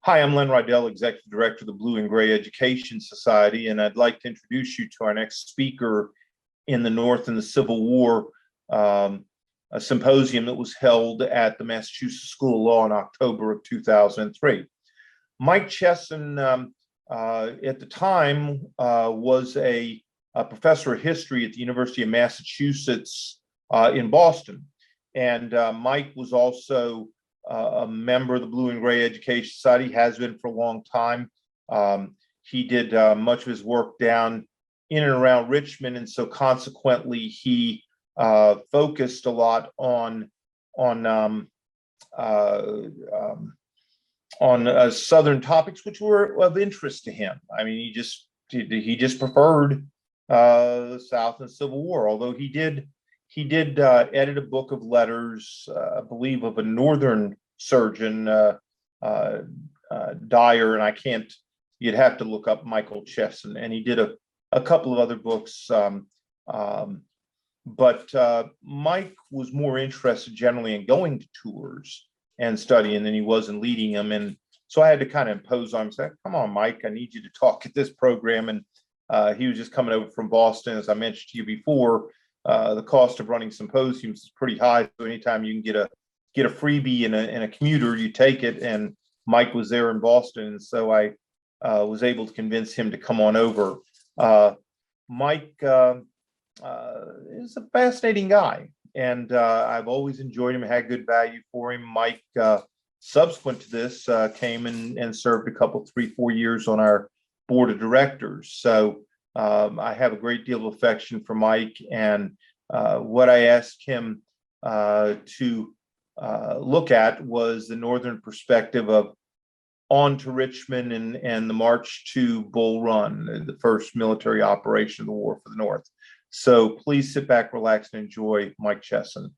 Hi, I'm Len Rydell, Executive Director of the Blue and Gray Education Society, and I'd like to introduce you to our next speaker in the North and the Civil War, a symposium that was held at the Massachusetts School of Law in October of 2003. Mike Chesson, at the time, was a professor of history at the University of Massachusetts in Boston. And Mike was also a member of the Blue and Gray Education Society, has been for a long time. He did much of his work down in and around Richmond, and so consequently he focused a lot on Southern topics which were of interest to him. I mean, he just preferred the South and Civil War, although he did edit a book of letters, I believe, of a Northern surgeon, Dyer, and you'd have to look up Michael Chesson, and he did a couple of other books. But Mike was more interested generally in going to tours and studying than he was in leading them. And so I had to kind of impose on him, say, come on, Mike, I need you to talk at this program. And he was just coming over from Boston. As I mentioned to you before, the cost of running symposiums is pretty high. So anytime you can get a freebie in a commuter, you take it. And Mike was there in Boston, and so I was able to convince him to come on over. Mike is a fascinating guy, and I've always enjoyed him, had good value for him. Mike, subsequent to this, came and served a couple, 3-4 years on our board of directors. So I have a great deal of affection for Mike, and what I asked him to look at was the Northern perspective of on to Richmond and the march to Bull Run, the first military operation of the war for the North. So please sit back, relax, and enjoy Mike Chesson.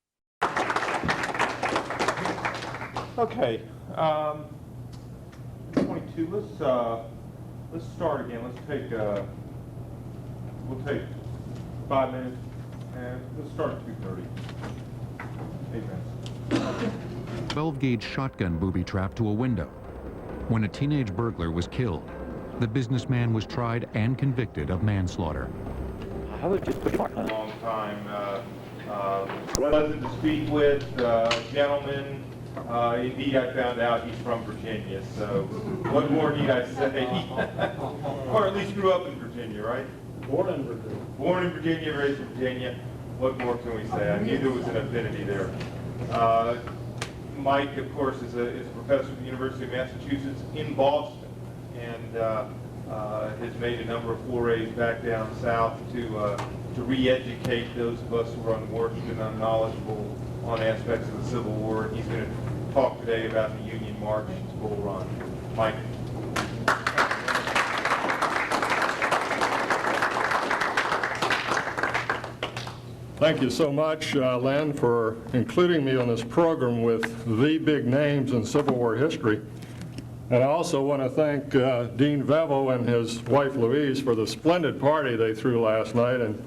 Okay, 22. Let's start again. We'll take 5 minutes, and let's start at 2:30. 8 minutes. 12-gauge shotgun booby trap to a window. When a teenage burglar was killed, the businessman was tried and convicted of manslaughter. A long time. Pleasant to speak with, gentleman. Indeed, I found out he's from Virginia, so what more need I say? Or at least grew up in Virginia, right? Born in Virginia. Born in Virginia, raised in Virginia. What more can we say? I knew there was an affinity there. Mike, of course, is a professor at the University of Massachusetts in Boston, and has made a number of forays back down south to re-educate those of us who are unworked and unknowledgeable on aspects of the Civil War. And he's going to talk today about the Union March to Bull Run. Mike. Thank you so much, Len, for including me on this program with the big names in Civil War history. And I also want to thank Dean Vevo and his wife Louise for the splendid party they threw last night, and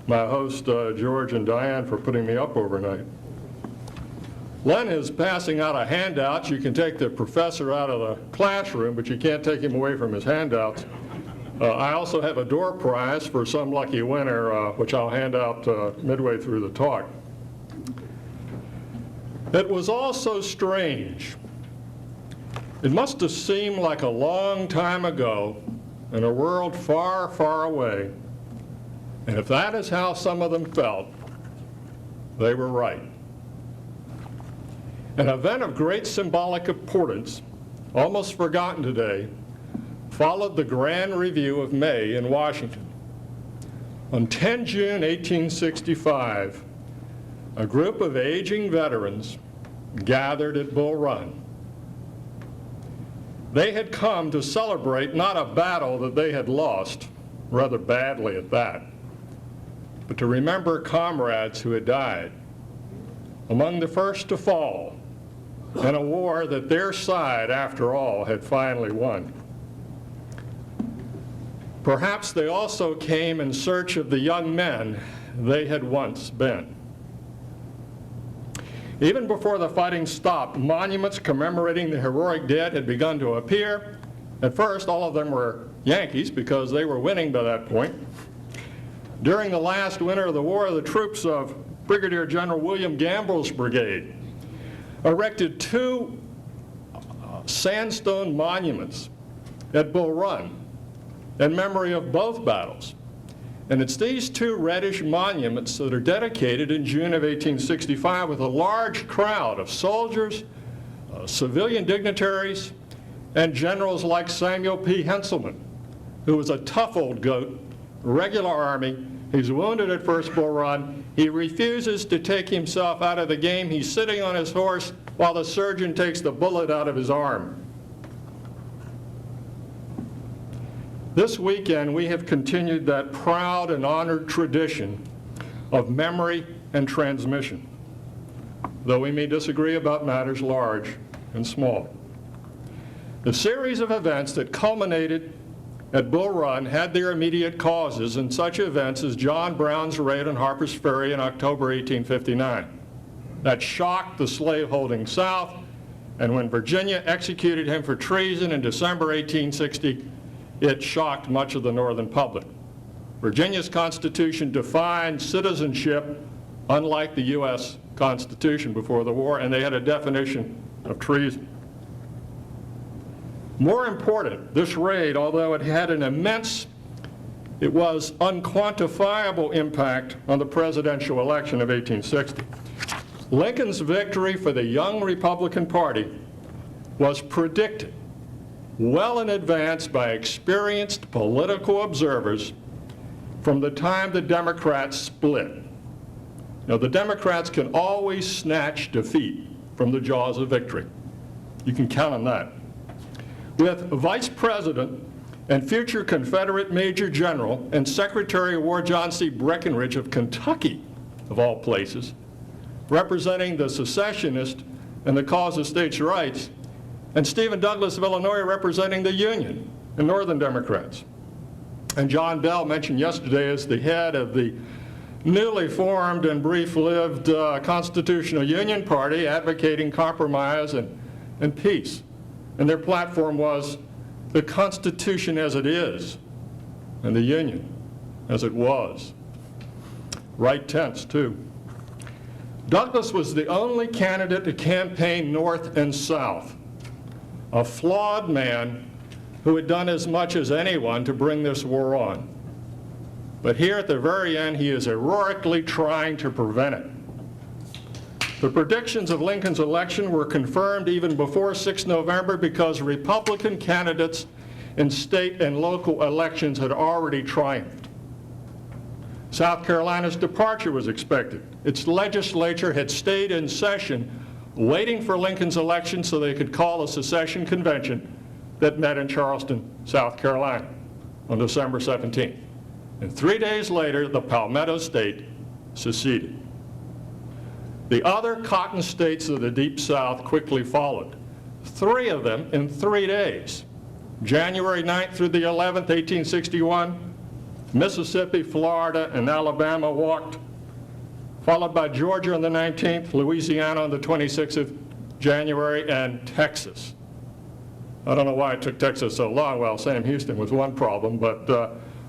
my host George and Diane for putting me up overnight. Len is passing out a handout. You can take the professor out of the classroom, but you can't take him away from his handouts. I also have a door prize for some lucky winner, which I'll hand out midway through the talk. It was all so strange. It must have seemed like a long time ago in a world far, far away. And if that is how some of them felt, they were right. An event of great symbolic importance, almost forgotten today, followed the Grand Review of May in Washington. On 10 June 1865, a group of aging veterans gathered at Bull Run. They had come to celebrate not a battle that they had lost, rather badly at that, but to remember comrades who had died, among the first to fall, in a war that their side, after all, had finally won. Perhaps they also came in search of the young men they had once been. Even before the fighting stopped, monuments commemorating the heroic dead had begun to appear. At first, all of them were Yankees because they were winning by that point. During the last winter of the war, the troops of Brigadier General William Gamble's brigade erected two sandstone monuments at Bull Run in memory of both battles. And it's these two reddish monuments that are dedicated in June of 1865 with a large crowd of soldiers, civilian dignitaries, and generals like Samuel P. Heintzelman, who was a tough old goat, regular Army. He's wounded at First Bull Run. He refuses to take himself out of the game. He's sitting on his horse while the surgeon takes the bullet out of his arm. This weekend, we have continued that proud and honored tradition of memory and transmission, though we may disagree about matters large and small. The series of events that culminated at Bull Run had their immediate causes in such events as John Brown's raid on Harper's Ferry in October 1859. That shocked the slaveholding South, and when Virginia executed him for treason in December 1860, it shocked much of the Northern public. Virginia's Constitution defined citizenship unlike the U.S. Constitution before the war, and they had a definition of treason. More important, this raid, although it had an immense, it was unquantifiable impact on the presidential election of 1860. Lincoln's victory for the young Republican Party was predicted well in advance by experienced political observers from the time the Democrats split. Now, the Democrats can always snatch defeat from the jaws of victory. You can count on that. With Vice President and future Confederate Major General and Secretary of War John C. Breckinridge of Kentucky, of all places, representing the secessionists and the cause of states' rights, and Stephen Douglas of Illinois representing the Union and Northern Democrats. And John Bell, mentioned yesterday, as the head of the newly formed and brief-lived Constitutional Union Party, advocating compromise and peace. And their platform was the Constitution as it is, and the Union as it was. Right tense, too. Douglas was the only candidate to campaign North and South, a flawed man who had done as much as anyone to bring this war on. But here at the very end, he is heroically trying to prevent it. The predictions of Lincoln's election were confirmed even before 6 November because Republican candidates in state and local elections had already triumphed. South Carolina's departure was expected. Its legislature had stayed in session waiting for Lincoln's election so they could call a secession convention that met in Charleston, South Carolina on December 17th. And 3 days later, the Palmetto State seceded. The other cotton states of the Deep South quickly followed, 3 of them in 3 days. January 9th through the 11th, 1861, Mississippi, Florida, and Alabama walked, followed by Georgia on the 19th, Louisiana on the 26th of January, and Texas. I don't know why it took Texas so long. Well, Sam Houston was one problem, but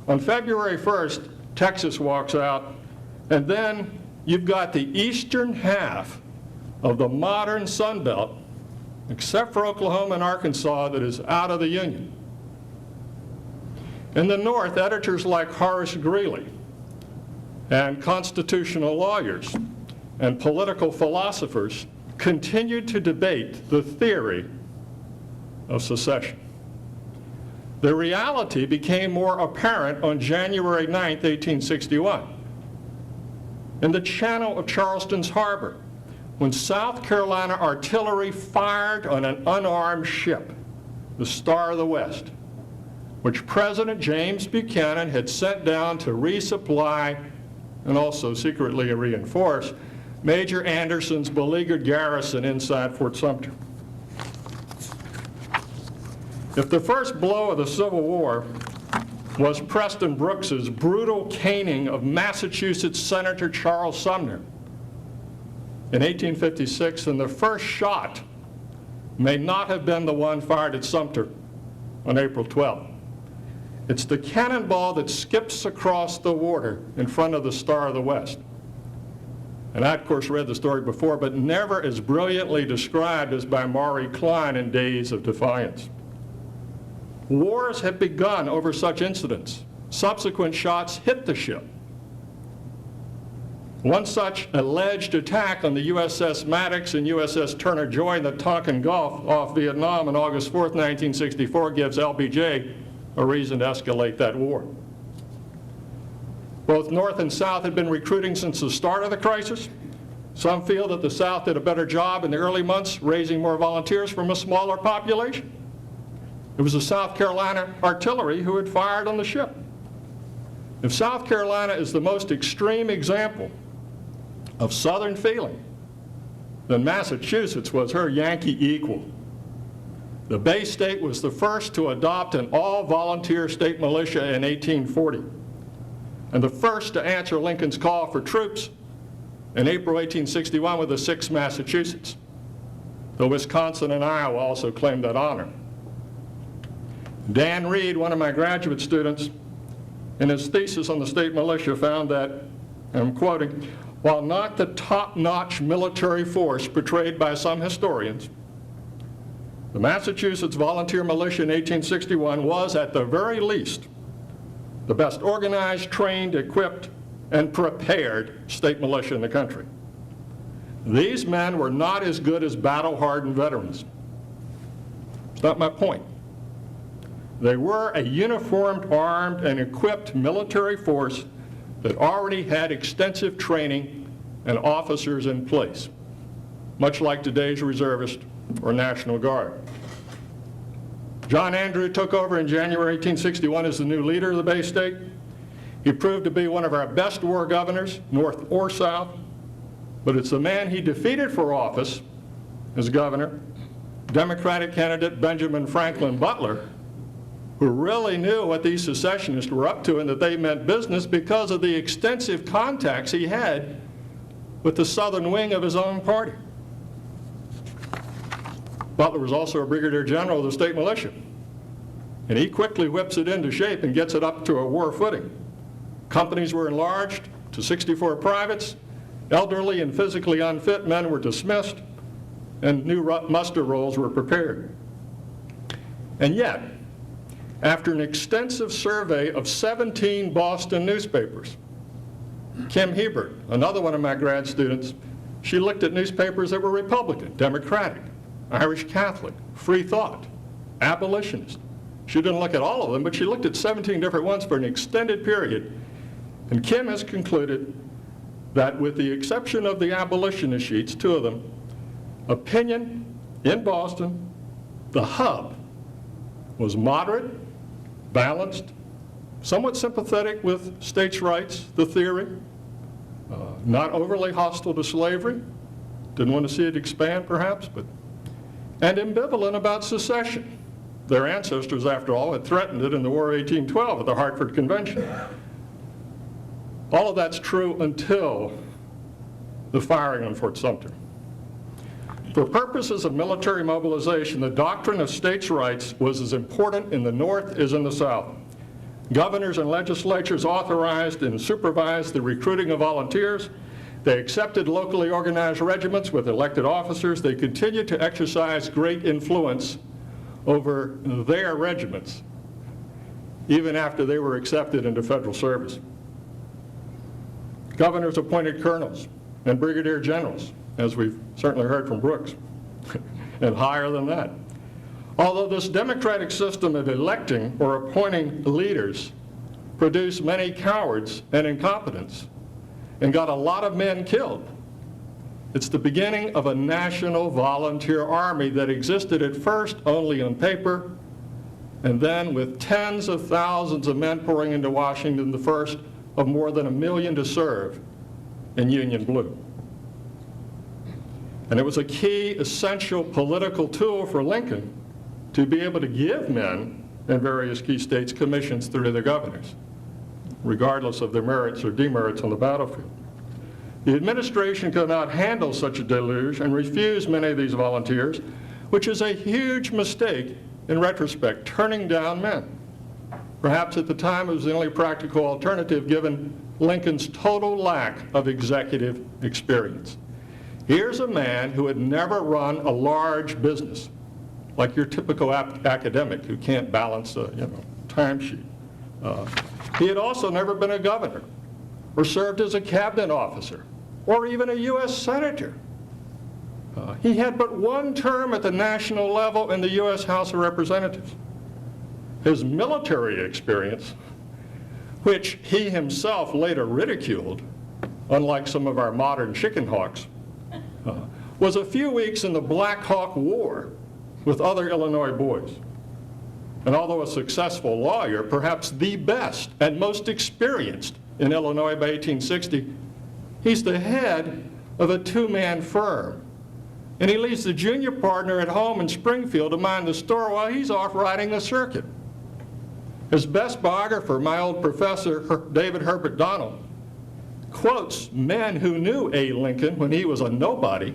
on February 1st, Texas walks out, and then you've got the eastern half of the modern Sun Belt, except for Oklahoma and Arkansas, that is out of the Union. In the North, editors like Horace Greeley and constitutional lawyers and political philosophers continued to debate the theory of secession. The reality became more apparent on January 9th, 1861, in the channel of Charleston's harbor, when South Carolina artillery fired on an unarmed ship, the Star of the West, which President James Buchanan had sent down to resupply and also secretly reinforce Major Anderson's beleaguered garrison inside Fort Sumter. If the first blow of the Civil War was Preston Brooks's brutal caning of Massachusetts Senator Charles Sumner, in 1856, and the first shot may not have been the one fired at Sumter on April 12th. It's the cannonball that skips across the water in front of the Star of the West. And I, of course, read the story before, but never as brilliantly described as by Maury Klein in Days of Defiance. Wars have begun over such incidents. Subsequent shots hit the ship. One such alleged attack on the USS Maddox and USS Turner Joy in the Tonkin Gulf off Vietnam on August 4, 1964 gives LBJ a reason to escalate that war. Both North and South had been recruiting since the start of the crisis. Some feel that the South did a better job in the early months raising more volunteers from a smaller population. It was the South Carolina artillery who had fired on the ship. If South Carolina is the most extreme example of Southern feeling, then Massachusetts was her Yankee equal. The Bay State was the first to adopt an all-volunteer state militia in 1840, and the first to answer Lincoln's call for troops in April 1861 with the 6th Massachusetts, though Wisconsin and Iowa also claimed that honor. Dan Reed, one of my graduate students, in his thesis on the state militia found that, and I'm quoting, while not the top-notch military force portrayed by some historians, the Massachusetts Volunteer Militia in 1861 was, at the very least, the best organized, trained, equipped, and prepared state militia in the country. These men were not as good as battle-hardened veterans. It's not my point. They were a uniformed, armed, and equipped military force that already had extensive training and officers in place, much like today's reservist or National Guard. John Andrew took over in January 1861 as the new leader of the Bay State. He proved to be one of our best war governors, North or South, but it's the man he defeated for office as governor, Democratic candidate Benjamin Franklin Butler, who really knew what these secessionists were up to and that they meant business because of the extensive contacts he had with the southern wing of his own party. Butler was also a brigadier general of the state militia, and he quickly whips it into shape and gets it up to a war footing. Companies were enlarged to 64 privates, elderly and physically unfit men were dismissed, and new muster rolls were prepared. And yet, after an extensive survey of 17 Boston newspapers, Kim Hebert, another one of my grad students, she looked at newspapers that were Republican, Democratic, Irish Catholic, Free Thought, Abolitionist. She didn't look at all of them, but she looked at 17 different ones for an extended period. And Kim has concluded that with the exception of the abolitionist sheets, 2 of them, opinion in Boston, the hub, was moderate, balanced, somewhat sympathetic with states' rights, the theory, not overly hostile to slavery, didn't want to see it expand perhaps, and ambivalent about secession. Their ancestors, after all, had threatened it in the War of 1812 at the Hartford Convention. All of that's true until the firing on Fort Sumter. For purposes of military mobilization, the doctrine of states' rights was as important in the North as in the South. Governors and legislatures authorized and supervised the recruiting of volunteers. They accepted locally organized regiments with elected officers. They continued to exercise great influence over their regiments, even after they were accepted into federal service. Governors appointed colonels and brigadier generals, as we've certainly heard from Brooks, and higher than that. Although this democratic system of electing or appointing leaders produced many cowards and incompetents and got a lot of men killed, it's the beginning of a national volunteer army that existed at first only on paper, and then with tens of thousands of men pouring into Washington, the first of more than 1 million to serve in Union Blue. And it was a key, essential political tool for Lincoln to be able to give men in various key states commissions through their governors, regardless of their merits or demerits on the battlefield. The administration could not handle such a deluge and refused many of these volunteers, which is a huge mistake in retrospect, turning down men. Perhaps at the time it was the only practical alternative given Lincoln's total lack of executive experience. Here's a man who had never run a large business, like your typical academic who can't balance a timesheet. He had also never been a governor or served as a cabinet officer or even a U.S. senator. He had but one term at the national level in the U.S. House of Representatives. His military experience, which he himself later ridiculed, unlike some of our modern chicken hawks, was a few weeks in the Black Hawk War with other Illinois boys. And although a successful lawyer, perhaps the best and most experienced in Illinois by 1860, he's the head of a two-man firm. And he leaves the junior partner at home in Springfield to mind the store while he's off riding the circuit. His best biographer, my old professor, David Herbert Donald, quotes men who knew A. Lincoln when he was a nobody,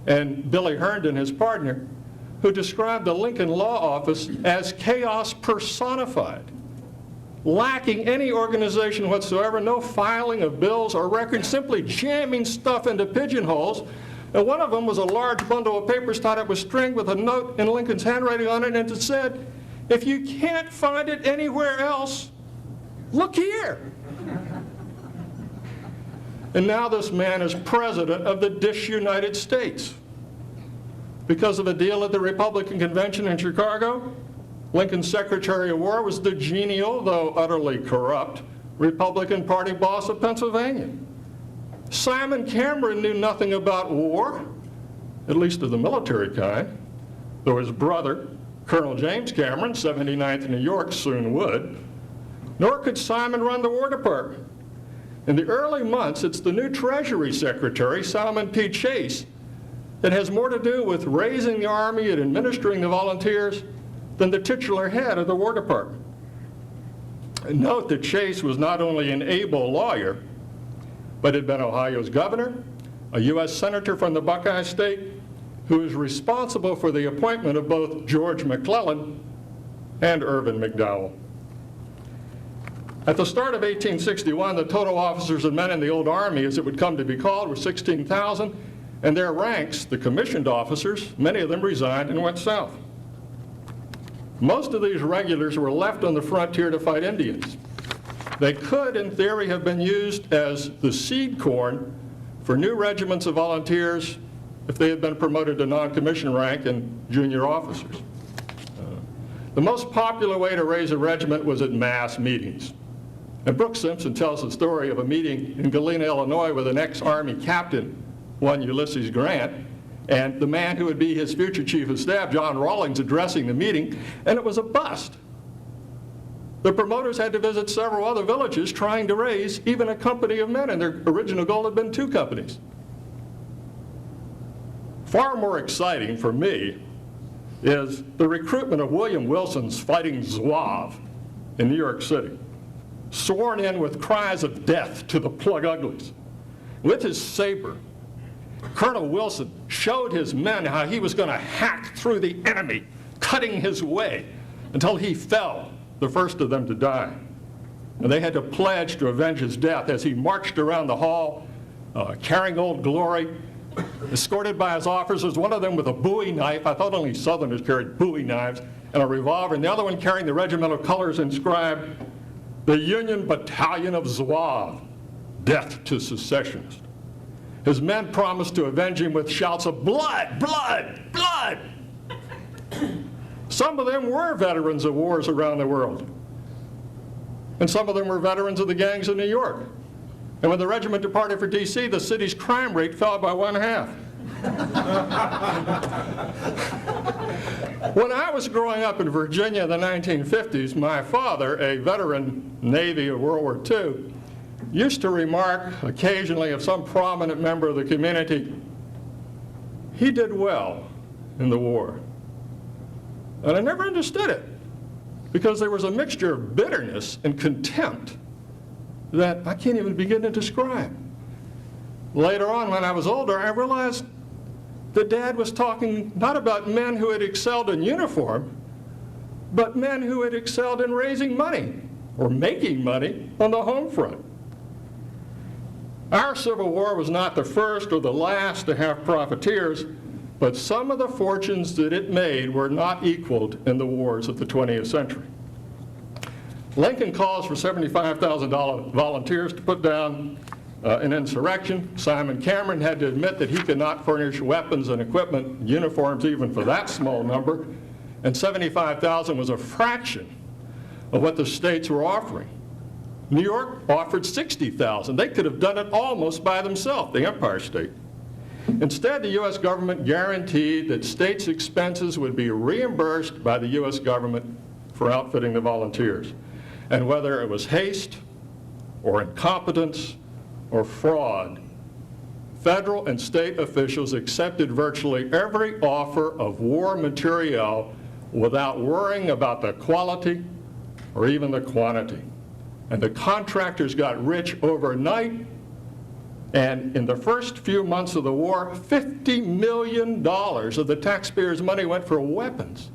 and Billy Herndon, his partner, who described the Lincoln Law Office as chaos personified, lacking any organization whatsoever, no filing of bills or records, simply jamming stuff into pigeonholes. And one of them was a large bundle of papers tied up with string with a note in Lincoln's handwriting on it, and it said, "If you can't find it anywhere else, look here." And now this man is president of the disunited States. Because of a deal at the Republican Convention in Chicago, Lincoln's Secretary of War was the genial, though utterly corrupt, Republican Party boss of Pennsylvania. Simon Cameron knew nothing about war, at least of the military kind, though his brother, Colonel James Cameron, 79th New York, soon would. Nor could Simon run the War Department. In the early months, it's the new Treasury Secretary, Salmon P. Chase, that has more to do with raising the Army and administering the volunteers than the titular head of the War Department. And note that Chase was not only an able lawyer, but had been Ohio's governor, a U.S. senator from the Buckeye State, who was responsible for the appointment of both George McClellan and Irvin McDowell. At the start of 1861, the total officers and men in the old Army, as it would come to be called, were 16,000, and their ranks, the commissioned officers, many of them resigned and went south. Most of these regulars were left on the frontier to fight Indians. They could, in theory, have been used as the seed corn for new regiments of volunteers if they had been promoted to non-commissioned rank and junior officers. The most popular way to raise a regiment was at mass meetings. And Brooks Simpson tells the story of a meeting in Galena, Illinois, with an ex-Army captain, one Ulysses Grant, and the man who would be his future chief of staff, John Rawlings, addressing the meeting, and it was a bust. The promoters had to visit several other villages trying to raise even a company of men, and their original goal had been 2 companies. Far more exciting for me is the recruitment of William Wilson's Fighting Zouave in New York City, sworn in with cries of death to the plug uglies. With his saber, Colonel Wilson showed his men how he was going to hack through the enemy, cutting his way until he fell, the first of them to die. And they had to pledge to avenge his death as he marched around the hall, carrying Old Glory, escorted by his officers, one of them with a Bowie knife. I thought only Southerners carried Bowie knives, and a revolver, and the other one carrying the regimental colors inscribed, "The Union Battalion of Zouave, death to secessionists." His men promised to avenge him with shouts of blood, blood, blood. Some of them were veterans of wars around the world. And some of them were veterans of the gangs in New York. And when the regiment departed for D.C., the city's crime rate fell by 1/2. When I was growing up in Virginia in the 1950s, my father, a veteran Navy of World War II, used to remark occasionally of some prominent member of the community, "He did well in the war." And I never understood it, because there was a mixture of bitterness and contempt that I can't even begin to describe. Later on, when I was older, I realized that Dad was talking not about men who had excelled in uniform, but men who had excelled in raising money or making money on the home front. Our Civil War was not the first or the last to have profiteers, but some of the fortunes that it made were not equaled in the wars of the 20th century. Lincoln calls for $75,000 volunteers to put down an insurrection. Simon Cameron had to admit that he could not furnish weapons and equipment, uniforms even for that small number, and 75,000 was a fraction of what the states were offering. New York offered 60,000. They could have done it almost by themselves, the Empire State. Instead, the U.S. government guaranteed that states' expenses would be reimbursed by the U.S. government for outfitting the volunteers. And whether it was haste or incompetence or fraud, federal and state officials accepted virtually every offer of war materiel without worrying about the quality or even the quantity. And the contractors got rich overnight, and in the first few months of the war, $50 million of the taxpayers' money went for weapons.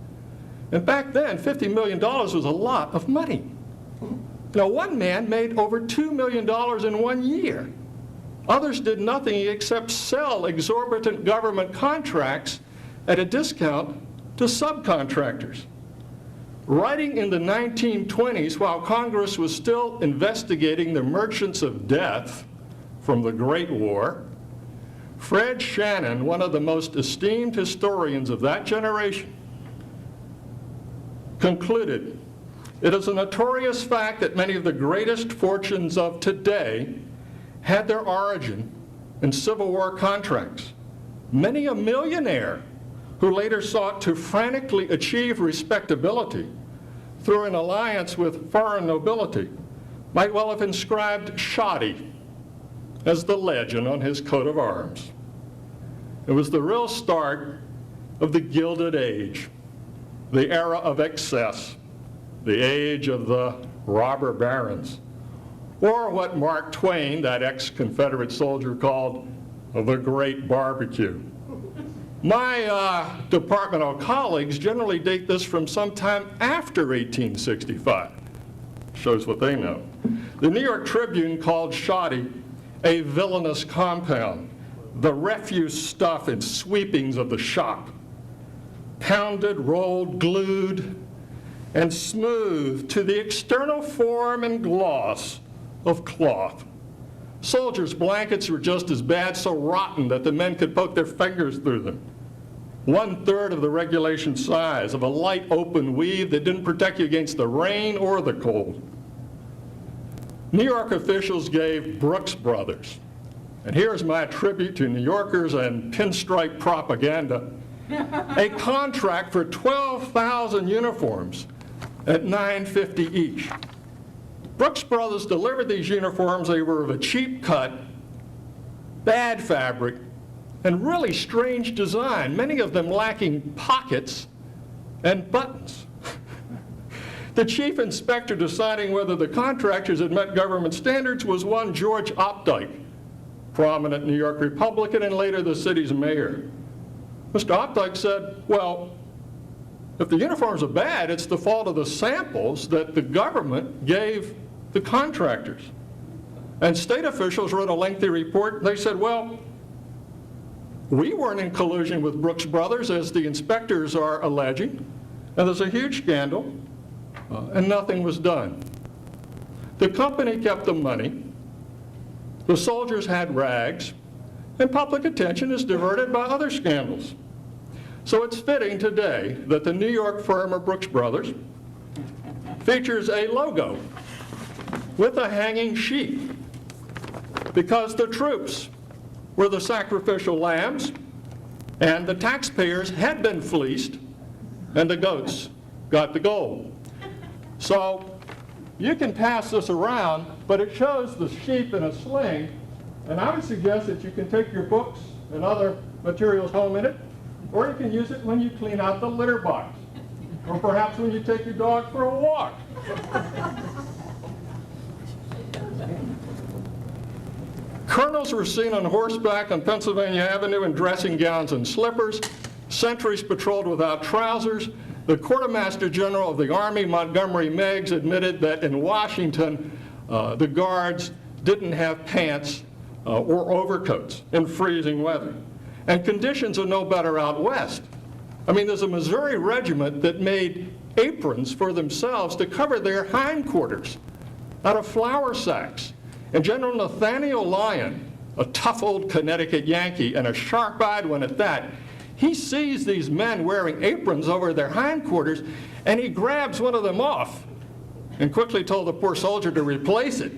And back then, $50 million was a lot of money. Now, one man made over $2 million in 1 year. Others did nothing except sell exorbitant government contracts at a discount to subcontractors. Writing in the 1920s, while Congress was still investigating the merchants of death from the Great War, Fred Shannon, one of the most esteemed historians of that generation, concluded, "It is a notorious fact that many of the greatest fortunes of today had their origin in Civil War contracts. Many a millionaire who later sought to frantically achieve respectability through an alliance with foreign nobility might well have inscribed shoddy as the legend on his coat of arms." It was the real start of the Gilded Age, the era of excess, the age of the robber barons, or what Mark Twain, that ex-Confederate soldier, called the Great Barbecue. My departmental colleagues generally date this from sometime after 1865. Shows what they know. The New York Tribune called shoddy a villainous compound, the refuse stuff and sweepings of the shop, pounded, rolled, glued, and smoothed to the external form and gloss of cloth. Soldiers' blankets were just as bad, so rotten that the men could poke their fingers through them. 1/3 of the regulation size of a light open weave that didn't protect you against the rain or the cold. New York officials gave Brooks Brothers, and here's my tribute to New Yorkers and pinstripe propaganda, a contract for 12,000 uniforms at $9.50 each. Brooks Brothers delivered these uniforms. They were of a cheap cut, bad fabric, and really strange design, many of them lacking pockets and buttons. The chief inspector deciding whether the contractors had met government standards was one George Opdyke, prominent New York Republican and later the city's mayor. Mr. Opdyke said, well, if the uniforms are bad, it's the fault of the samples that the government gave the contractors. And state officials wrote a lengthy report. They said, well, we weren't in collusion with Brooks Brothers, as the inspectors are alleging, and there's a huge scandal, and nothing was done. The company kept the money, the soldiers had rags, and public attention is diverted by other scandals. So it's fitting today that the New York firm of Brooks Brothers features a logo with a hanging sheep, because the troops were the sacrificial lambs, and the taxpayers had been fleeced, and the goats got the gold. So you can pass this around, but it shows the sheep in a sling, and I would suggest that you can take your books and other materials home in it, or you can use it when you clean out the litter box, or perhaps when you take your dog for a walk. Colonels were seen on horseback on Pennsylvania Avenue in dressing gowns and slippers. Sentries patrolled without trousers. The Quartermaster General of the Army, Montgomery Meigs, admitted that in Washington, the guards didn't have pants or overcoats in freezing weather. And conditions are no better out west. I mean, there's a Missouri regiment that made aprons for themselves to cover their hindquarters out of flour sacks. And General Nathaniel Lyon, a tough old Connecticut Yankee and a sharp-eyed one at that, he sees these men wearing aprons over their hindquarters, and he grabs one of them off and quickly told the poor soldier to replace it,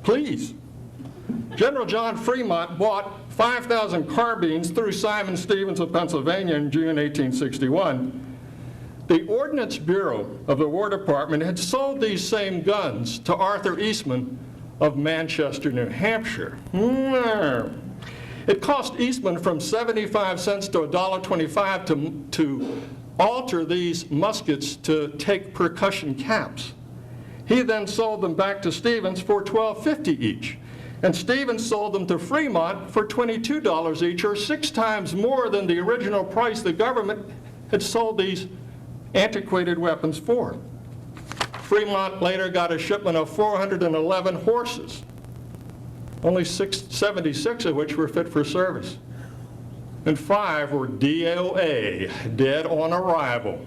please. General John Fremont bought 5,000 carbines through Simon Stevens of Pennsylvania in June 1861. The Ordnance Bureau of the War Department had sold these same guns to Arthur Eastman of Manchester, New Hampshire. It cost Eastman from 75 cents to $1.25 to alter these muskets to take percussion caps. He then sold them back to Stevens for $12.50 each. And Stevens sold them to Fremont for $22 each, or 6 times more than the original price the government had sold these antiquated weapons for. Fremont later got a shipment of 411 horses, only 76 of which were fit for service. And 5 were DOA, dead on arrival.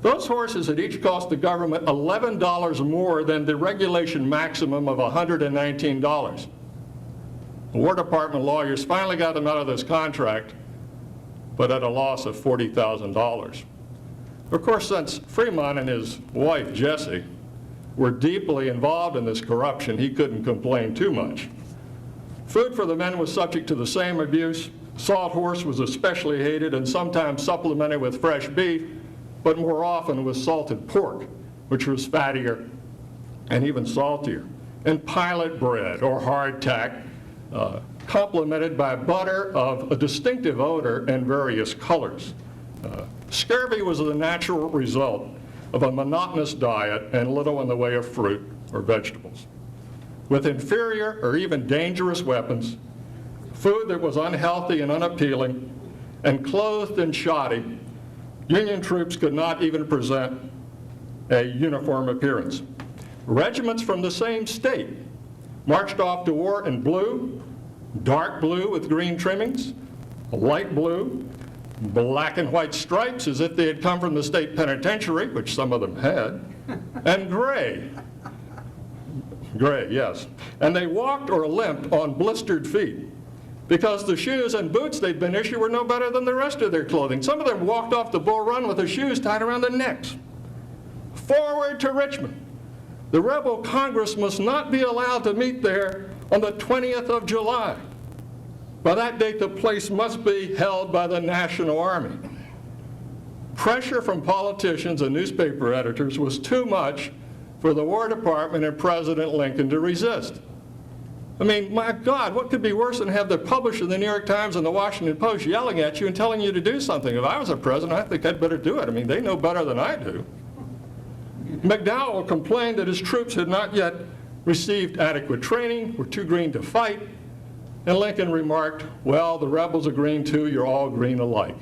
Those horses had each cost the government $11 more than the regulation maximum of $119. The War Department lawyers finally got them out of this contract, but at a loss of $40,000. Of course, since Fremont and his wife, Jessie, were deeply involved in this corruption, he couldn't complain too much. Food for the men was subject to the same abuse. Salt horse was especially hated and sometimes supplemented with fresh beef, but more often with salted pork, which was fattier and even saltier, and pilot bread or hardtack, complemented by butter of a distinctive odor and various colors. Scurvy was the natural result of a monotonous diet and little in the way of fruit or vegetables. With inferior or even dangerous weapons, food that was unhealthy and unappealing, and clothed and shoddy, Union troops could not even present a uniform appearance. Regiments from the same state marched off to war in blue, dark blue with green trimmings, light blue, black and white stripes as if they had come from the state penitentiary, which some of them had, and gray. Gray, yes. And they walked or limped on blistered feet, because the shoes and boots they'd been issued were no better than the rest of their clothing. Some of them walked off the Bull Run with their shoes tied around their necks. Forward to Richmond. The rebel Congress must not be allowed to meet there on the 20th of July. By that date, the place must be held by the National Army. Pressure from politicians and newspaper editors was too much for the War Department and President Lincoln to resist. I mean, my God, what could be worse than have the publisher of the New York Times and the Washington Post yelling at you and telling you to do something? If I was a president, I think I'd better do it. I mean, they know better than I do. McDowell complained that his troops had not yet received adequate training, were too green to fight, and Lincoln remarked, well, the rebels are green too, you're all green alike.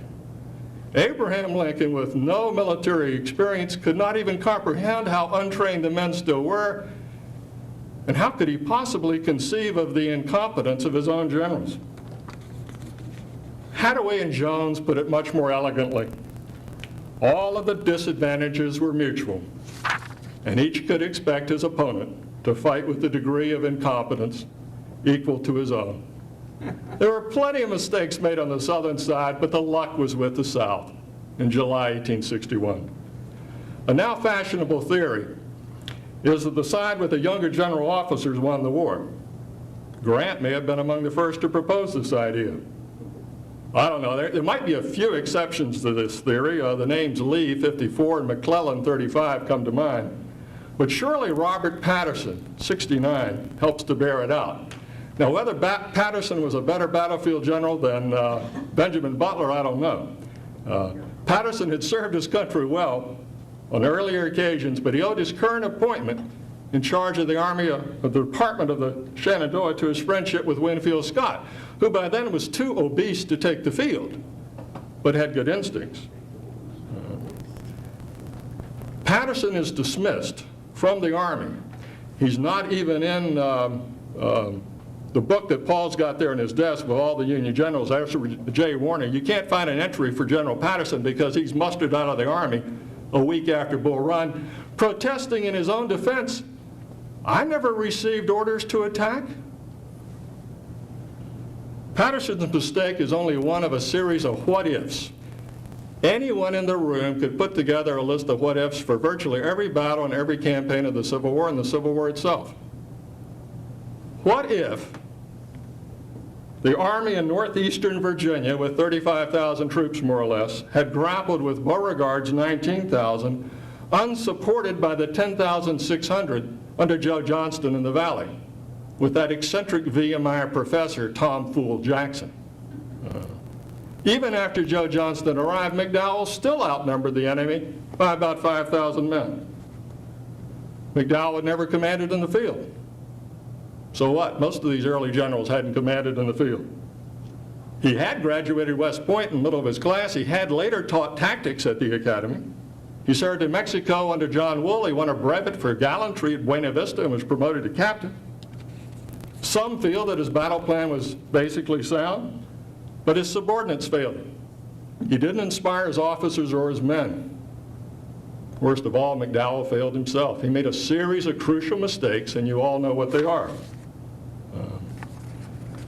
Abraham Lincoln, with no military experience, could not even comprehend how untrained the men still were, and how could he possibly conceive of the incompetence of his own generals? Hathaway and Jones put it much more elegantly. All of the disadvantages were mutual, and each could expect his opponent to fight with a degree of incompetence equal to his own. There were plenty of mistakes made on the Southern side, but the luck was with the South in July 1861. A now fashionable theory is that the side with the younger general officers won the war. Grant may have been among the first to propose this idea. I don't know, there might be a few exceptions to this theory. The names Lee, 54, and McClellan, 35, come to mind. But surely Robert Patterson, 69, helps to bear it out. Now, whether Patterson was a better battlefield general than Benjamin Butler, I don't know. Patterson had served his country well on earlier occasions, but he owed his current appointment in charge of the Army, of the Department of the Shenandoah, to his friendship with Winfield Scott, who by then was too obese to take the field, but had good instincts. Patterson is dismissed from the Army. He's not even in the book that Paul's got there in his desk with all the Union generals after J. Warner. You can't find an entry for General Patterson because he's mustered out of the Army a week after Bull Run, protesting in his own defense, "I never received orders to attack." Patterson's mistake is only one of a series of what-ifs. Anyone in the room could put together a list of what-ifs for virtually every battle and every campaign of the Civil War and the Civil War itself. What if the Army in northeastern Virginia, with 35,000 troops more or less, had grappled with Beauregard's 19,000, unsupported by the 10,600 under Joe Johnston in the Valley, with that eccentric VMI professor, Tom Fool Jackson? Even after Joe Johnston arrived, McDowell still outnumbered the enemy by about 5,000 men. McDowell had never commanded in the field. So what? Most of these early generals hadn't commanded in the field. He had graduated West Point in the middle of his class. He had later taught tactics at the academy. He served in Mexico under John Wool. He won a brevet for gallantry at Buena Vista and was promoted to captain. Some feel that his battle plan was basically sound, but his subordinates failed him. He didn't inspire his officers or his men. Worst of all, McDowell failed himself. He made a series of crucial mistakes, and you all know what they are.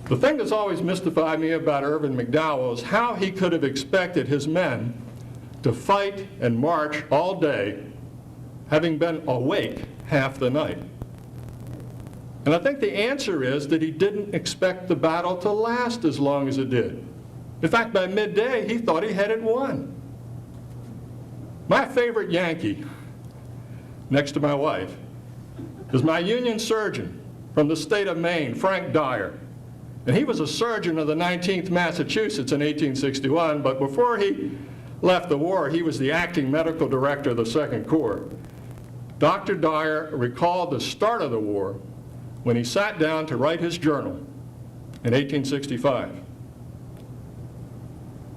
The thing that's always mystified me about Irvin McDowell is how he could have expected his men to fight and march all day, having been awake half the night. And I think the answer is that he didn't expect the battle to last as long as it did. In fact, by midday, he thought he had it won. My favorite Yankee, next to my wife, is my Union surgeon from the state of Maine, Frank Dyer. And he was a surgeon of the 19th Massachusetts in 1861, but before he left the war, he was the acting medical director of the Second Corps. Dr. Dyer recalled the start of the war when he sat down to write his journal in 1865.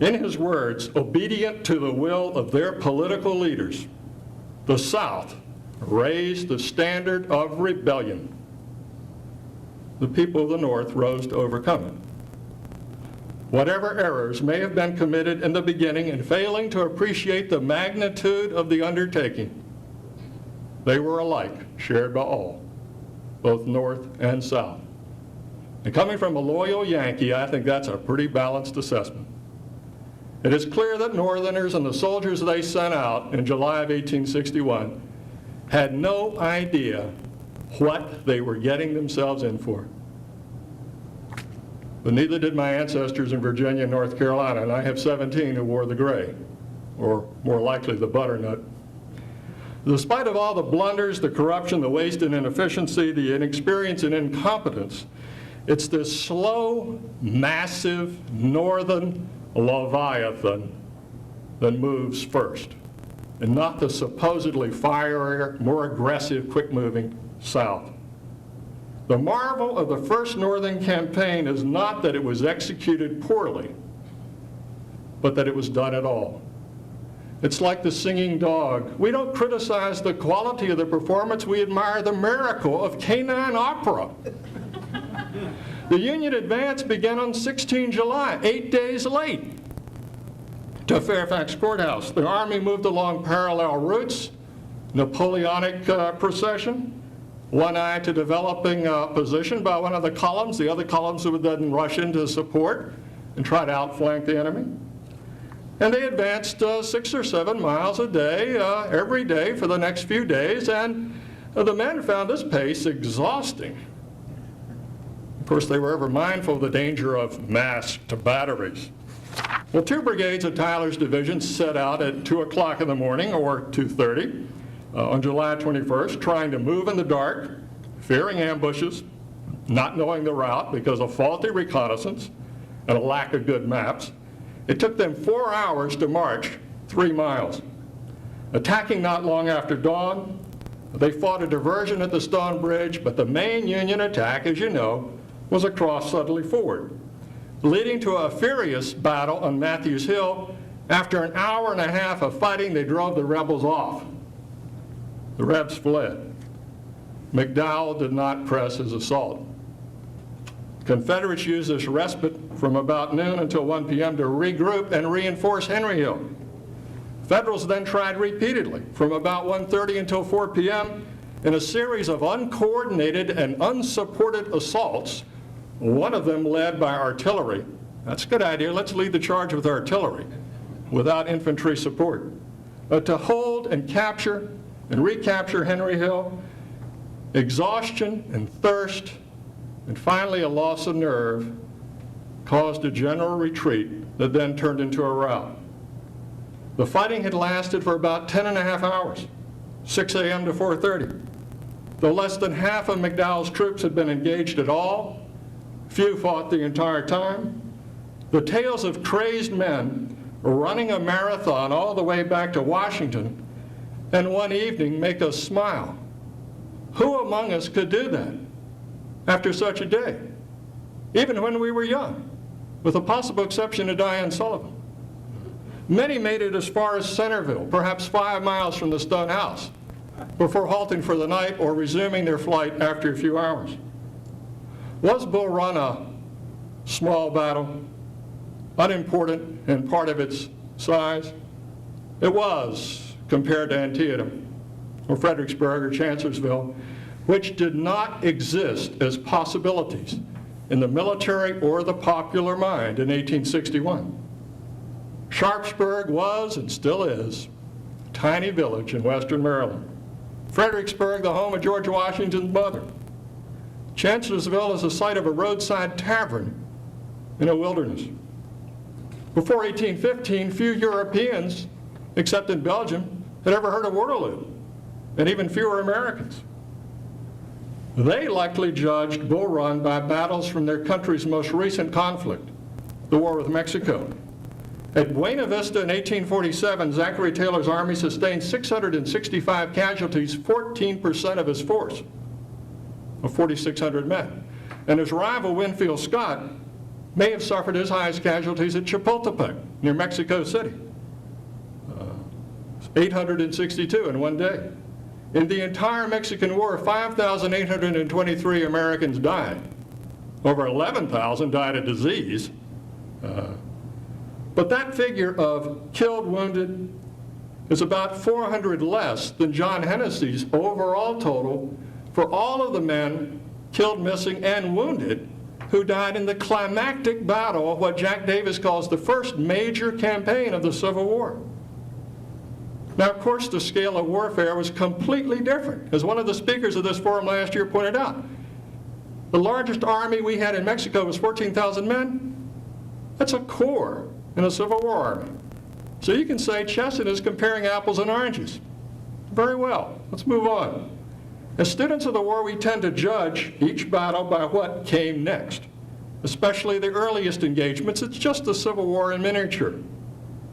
In his words, obedient to the will of their political leaders, the South raised the standard of rebellion. The people of the North rose to overcome it. Whatever errors may have been committed in the beginning in failing to appreciate the magnitude of the undertaking, they were alike shared by all, both North and South. And coming from a loyal Yankee, I think that's a pretty balanced assessment. It is clear that Northerners and the soldiers they sent out in July of 1861 had no idea what they were getting themselves in for. But neither did my ancestors in Virginia and North Carolina, and I have 17 who wore the gray, or more likely the butternut. Despite of all the blunders, the corruption, the waste and inefficiency, the inexperience and incompetence, it's this slow, massive, northern Leviathan that moves first, and not the supposedly fierier, more aggressive, quick-moving South. The marvel of the first Northern campaign is not that it was executed poorly, but that it was done at all. It's like the singing dog. We don't criticize the quality of the performance, we admire the miracle of canine opera. The Union advance began on 16 July, 8 days late, to Fairfax Courthouse. The Army moved along parallel routes, Napoleonic procession, one eye to developing position by one of the columns. The other columns would then rush in to support and try to outflank the enemy. And they advanced 6 or 7 miles a day, every day for the next few days, and the men found this pace exhausting. Of course, they were ever mindful of the danger of masked batteries. Well, 2 brigades of Tyler's division set out at 2 o'clock in the morning, or 2:30, on July 21st, trying to move in the dark, fearing ambushes, not knowing the route because of faulty reconnaissance and a lack of good maps. It took them 4 hours to march 3 miles. Attacking not long after dawn, They fought a diversion at the Stone Bridge, but the main Union attack, as you know, was across Sudley Ford, leading to a furious battle on Matthews Hill. After an hour and a half of fighting, they drove the rebels off. The Rebs fled. McDowell did not press his assault. Confederates used this respite from about noon until 1 p.m. to regroup and reinforce Henry Hill. Federals then tried repeatedly from about 1:30 until 4 p.m. in a series of uncoordinated and unsupported assaults, one of them led by artillery. That's a good idea. Let's lead the charge with artillery without infantry support. To hold and capture and recapture Henry Hill, exhaustion and thirst, and finally a loss of nerve caused a general retreat that then turned into a rout. The fighting had lasted for about 10.5 hours, 6 a.m. to 4:30. Though less than half of McDowell's troops had been engaged at all, few fought the entire time. The tales of crazed men running a marathon all the way back to Washington and one evening make us smile. Who among us could do that after such a day, even when we were young, with the possible exception of Diane Sullivan? Many made it as far as Centerville, perhaps 5 miles from the stone house, before halting for the night or resuming their flight after a few hours. Was Bull Run a small battle, unimportant in part of its size? It was, compared to Antietam, or Fredericksburg, or Chancellorsville, which did not exist as possibilities in the military or the popular mind in 1861. Sharpsburg was, and still is, a tiny village in western Maryland. Fredericksburg, the home of George Washington's mother. Chancellorsville is the site of a roadside tavern in a wilderness. Before 1815, few Europeans, except in Belgium, had ever heard of Waterloo, and even fewer Americans. They likely judged Bull Run by battles from their country's most recent conflict, the war with Mexico. At Buena Vista in 1847, Zachary Taylor's army sustained 665 casualties, 14% of his force, of 4,600 men. And his rival, Winfield Scott, may have suffered his highest casualties at Chapultepec, near Mexico City. 862 in one day. In the entire Mexican War, 5,823 Americans died. Over 11,000 died of disease. But that figure of killed, wounded is about 400 less than John Hennessy's overall total for all of the men killed, missing, and wounded who died in the climactic battle of what Jack Davis calls the first major campaign of the Civil War. Now, of course, the scale of warfare was completely different. As one of the speakers of this forum last year pointed out, the largest army we had in Mexico was 14,000 men. That's a corps in a Civil War army. So you can say Chesson is comparing apples and oranges. Very well. Let's move on. As students of the war, we tend to judge each battle by what came next, especially the earliest engagements. It's just the Civil War in miniature,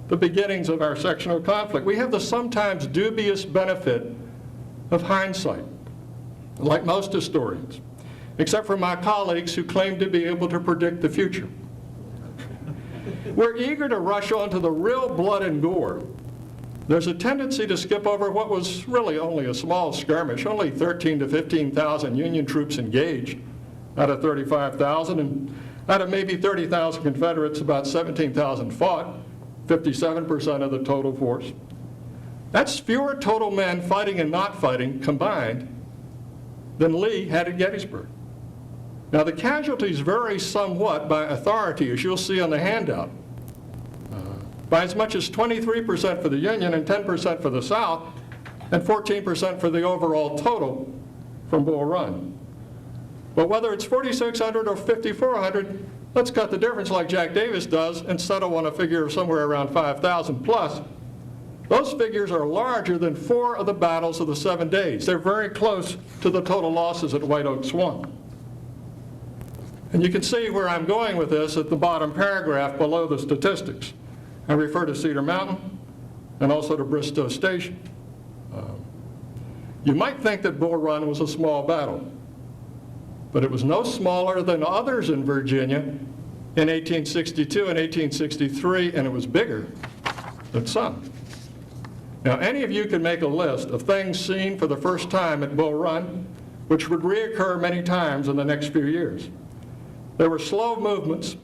the beginnings of our sectional conflict. We have the sometimes dubious benefit of hindsight, like most historians, except for my colleagues who claim to be able to predict the future. We're eager to rush on to the real blood and gore. There's a tendency to skip over what was really only a small skirmish, only 13 to 15,000 Union troops engaged out of 35,000, and out of maybe 30,000 Confederates, about 17,000 fought, 57% of the total force. That's fewer total men fighting and not fighting combined than Lee had at Gettysburg. Now, the casualties vary somewhat by authority, as you'll see on the handout, by as much as 23% for the Union and 10% for the South, and 14% for the overall total from Bull Run. But whether it's 4,600 or 5,400, let's cut the difference like Jack Davis does and settle on a figure of somewhere around 5,000 plus. Those figures are larger than 4 of the battles of the 7 days. They're very close to the total losses at White Oak Swamp. And you can see where I'm going with this at the bottom paragraph below the statistics. I refer to Cedar Mountain and also to Bristow Station. You might think that Bull Run was a small battle, but it was no smaller than others in Virginia in 1862 and 1863, and it was bigger than some. Now, any of you can make a list of things seen for the first time at Bull Run, which would reoccur many times in the next few years. There were slow movements,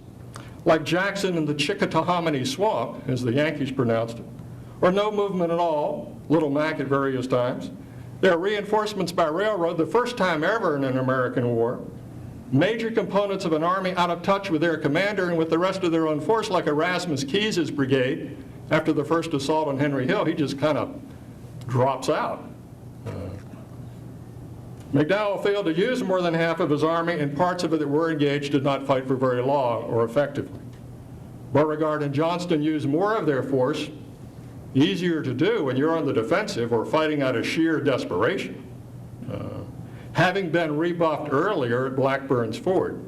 like Jackson in the Chickatahominy Swamp, as the Yankees pronounced it, or no movement at all, Little Mac at various times. There are reinforcements by railroad, the first time ever in an American war. Major components of an army out of touch with their commander and with the rest of their own force, like Erasmus Keyes' brigade. After the first assault on Henry Hill, he just kind of drops out. McDowell failed to use more than half of his army, and parts of it that were engaged did not fight for very long or effectively. Beauregard and Johnston used more of their force, easier to do when you're on the defensive or fighting out of sheer desperation, having been rebuffed earlier at Blackburn's Ford.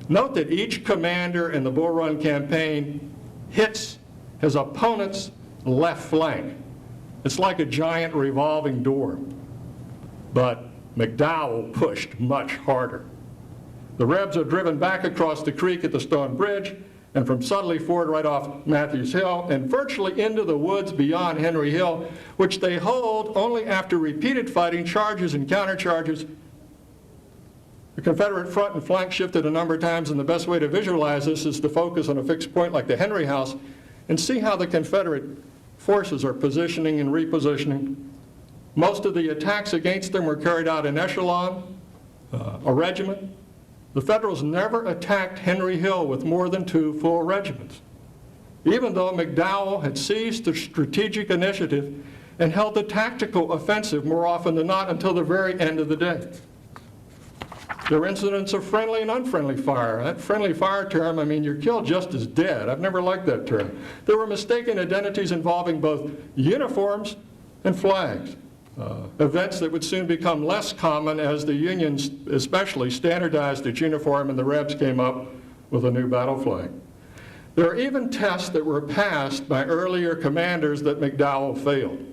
Note that each commander in the Bull Run campaign hits his opponent's left flank. It's like a giant revolving door. But McDowell pushed much harder. The Rebs are driven back across the creek at the Stone Bridge and from Sudley Ford right off Matthews Hill and virtually into the woods beyond Henry Hill, which they hold only after repeated fighting, charges and countercharges. The Confederate front and flank shifted a number of times, and the best way to visualize this is to focus on a fixed point like the Henry House and see how the Confederate forces are positioning and repositioning. Most of the attacks against them were carried out in echelon, a regiment. The Federals never attacked Henry Hill with more than 2 full regiments, even though McDowell had seized the strategic initiative and held the tactical offensive more often than not until the very end of the day. There were incidents of friendly and unfriendly fire. That friendly fire term, I mean, you're killed just as dead. I've never liked that term. There were mistaken identities involving both uniforms and flags. Events that would soon become less common as the Unions especially standardized its uniform and the Rebs came up with a new battle flag. There are even tests that were passed by earlier commanders that McDowell failed,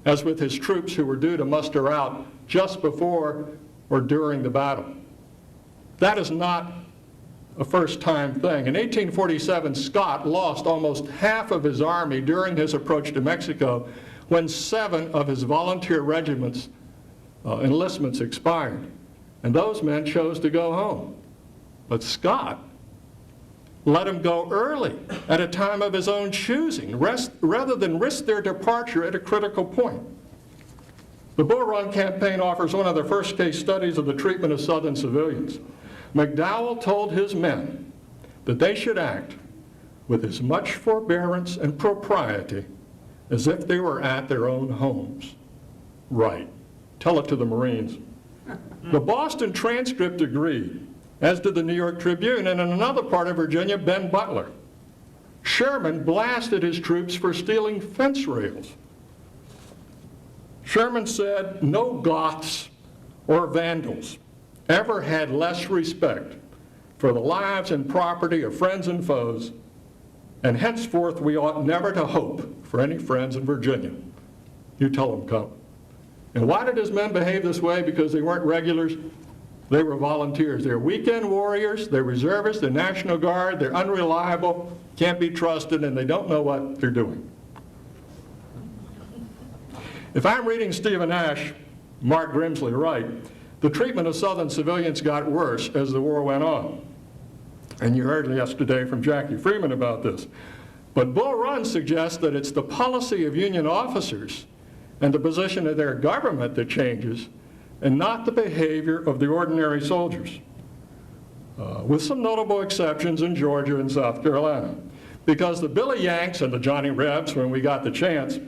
as with his troops who were due to muster out just before or during the battle. That is not a first-time thing. In 1847, Scott lost almost half of his army during his approach to Mexico when 7 of his volunteer regiments' enlistments expired. And those men chose to go home. But Scott let them go early at a time of his own choosing, rather than risk their departure at a critical point. The Bull Run campaign offers one of the first case studies of the treatment of Southern civilians. McDowell told his men that they should act with as much forbearance and propriety as if they were at their own homes. Right. Tell it to the Marines. The Boston Transcript agreed, as did the New York Tribune, and in another part of Virginia, Ben Butler. Sherman blasted his troops for stealing fence rails. Sherman said, "No Goths or Vandals ever had less respect for the lives and property of friends and foes, and henceforth we ought never to hope for any friends in Virginia." You tell them, come. And why did his men behave this way? Because they weren't regulars. They were volunteers. They're weekend warriors, they're reservists, they're National Guard, they're unreliable, can't be trusted, and they don't know what they're doing. If I'm reading Stephen Ash, Mark Grimsley right, the treatment of Southern civilians got worse as the war went on. And you heard yesterday from Jackie Freeman about this. But Bull Run suggests that it's the policy of Union officers and the position of their government that changes, and not the behavior of the ordinary soldiers, with some notable exceptions in Georgia and South Carolina. Because the Billy Yanks and the Johnny Rebs, when we got the chance,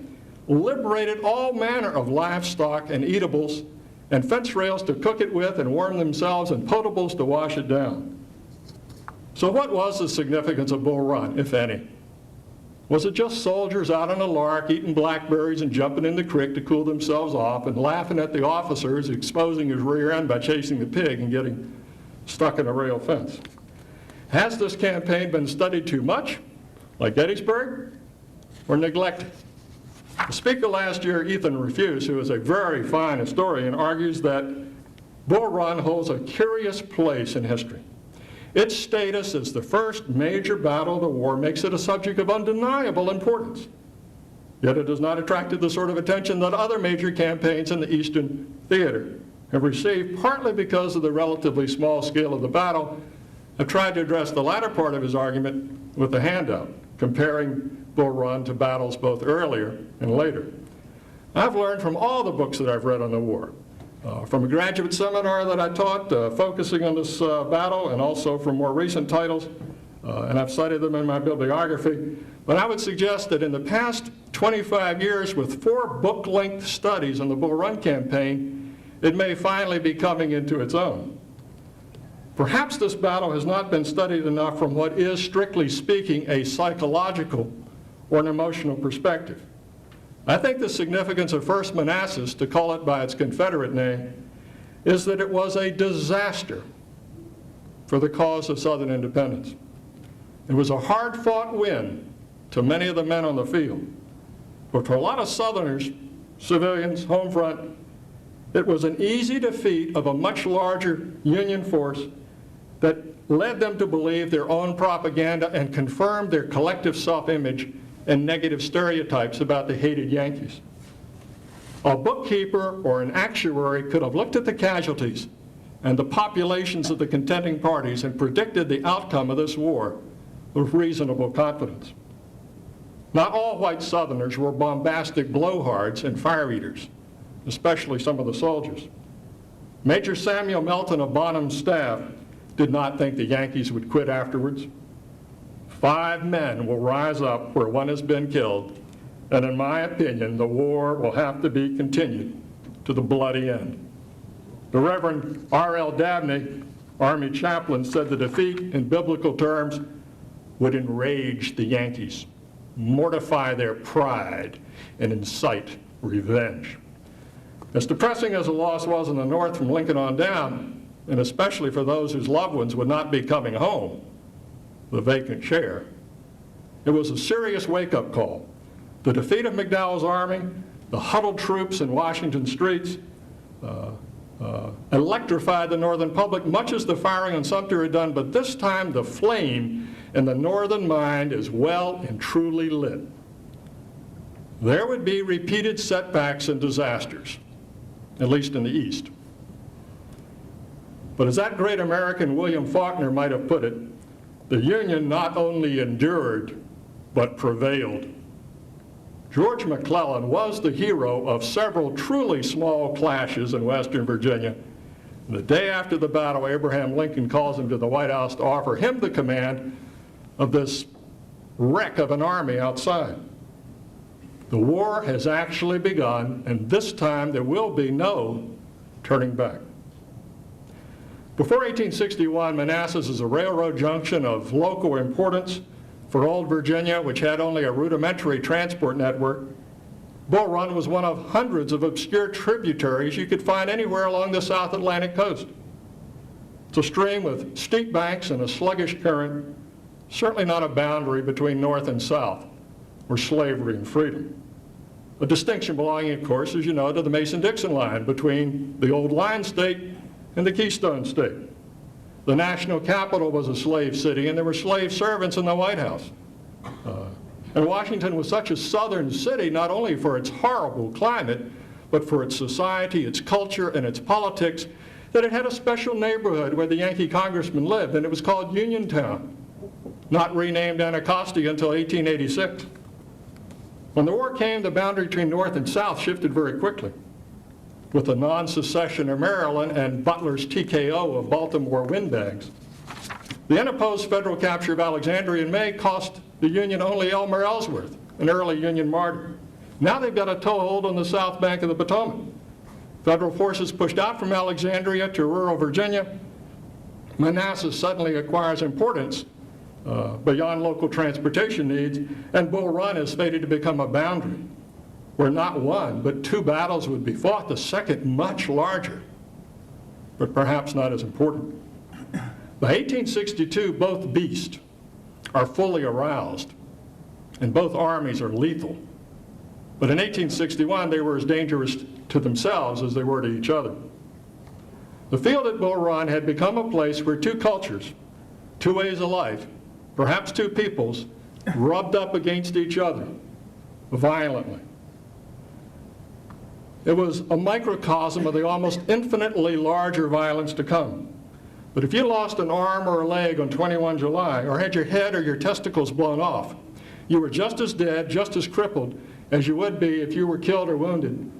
liberated all manner of livestock and eatables, and fence rails to cook it with and warm themselves, and potables to wash it down. So what was the significance of Bull Run, if any? Was it just soldiers out on a lark eating blackberries and jumping in the creek to cool themselves off and laughing at the officers exposing his rear end by chasing the pig and getting stuck in a rail fence? Has this campaign been studied too much, like Gettysburg, or neglected? The speaker last year, Ethan Rufus, who is a very fine historian, argues that Bull Run holds a curious place in history. Its status as the first major battle of the war makes it a subject of undeniable importance. Yet it has not attracted the sort of attention that other major campaigns in the Eastern Theater have received, partly because of the relatively small scale of the battle. I've tried to address the latter part of his argument with a handout, comparing Bull Run to battles both earlier and later. I've learned from all the books that I've read on the war, from a graduate seminar that I taught focusing on this battle, and also from more recent titles, and I've cited them in my bibliography. But I would suggest that in the past 25 years, with 4 book-length studies on the Bull Run campaign, it may finally be coming into its own. Perhaps this battle has not been studied enough from what is, strictly speaking, a psychological or an emotional perspective. I think the significance of First Manassas, to call it by its Confederate name, is that it was a disaster for the cause of Southern independence. It was a hard-fought win to many of the men on the field. But for a lot of Southerners, civilians, home front, it was an easy defeat of a much larger Union force that led them to believe their own propaganda and confirmed their collective self-image and negative stereotypes about the hated Yankees. A bookkeeper or an actuary could have looked at the casualties and the populations of the contending parties and predicted the outcome of this war with reasonable confidence. Not all white Southerners were bombastic blowhards and fire eaters, especially some of the soldiers. Major Samuel Melton of Bonham's staff did not think the Yankees would quit afterwards. 5 men will rise up where one has been killed, and in my opinion, the war will have to be continued to the bloody end. The Reverend R.L. Dabney, Army chaplain, said the defeat in biblical terms would enrage the Yankees, mortify their pride, and incite revenge. As depressing as the loss was in the North from Lincoln on down, and especially for those whose loved ones would not be coming home, the vacant chair, it was a serious wake-up call. The defeat of McDowell's army, the huddled troops in Washington streets, electrified the Northern public, much as the firing on Sumter had done, but this time the flame in the Northern mind is well and truly lit. There would be repeated setbacks and disasters, at least in the East. But as that great American William Faulkner might have put it, the Union not only endured, but prevailed. George McClellan was the hero of several truly small clashes in Western Virginia. And the day after the battle, Abraham Lincoln calls him to the White House to offer him the command of this wreck of an army outside. The war has actually begun, and this time there will be no turning back. Before 1861, Manassas is a railroad junction of local importance for Old Virginia, which had only a rudimentary transport network. Bull Run was one of hundreds of obscure tributaries you could find anywhere along the South Atlantic coast. It's a stream with steep banks and a sluggish current, certainly not a boundary between North and South, or slavery and freedom. A distinction belonging, of course, as you know, to the Mason-Dixon line between the old Line State and the Keystone State. The national capital was a slave city, and there were slave servants in the White House. And Washington was such a southern city, not only for its horrible climate, but for its society, its culture, and its politics, that it had a special neighborhood where the Yankee congressman lived, and it was called Uniontown, not renamed Anacostia until 1886. When the war came, the boundary between North and South shifted very quickly. With the non-secession of Maryland and Butler's TKO of Baltimore windbags. The unopposed federal capture of Alexandria in May cost the Union only Elmer Ellsworth, an early Union martyr. Now they've got a toehold on the south bank of the Potomac. Federal forces pushed out from Alexandria to rural Virginia. Manassas suddenly acquires importance beyond local transportation needs, and Bull Run is fated to become a boundary where not one, but 2 battles would be fought, the second much larger, but perhaps not as important. By 1862, both beasts are fully aroused, and both armies are lethal. But in 1861, they were as dangerous to themselves as they were to each other. The field at Bull Run had become a place where two cultures, two ways of life, perhaps two peoples, rubbed up against each other violently. It was a microcosm of the almost infinitely larger violence to come. But if you lost an arm or a leg on 21 July, or had your head or your testicles blown off, you were just as dead, just as crippled, as you would be if you were killed or wounded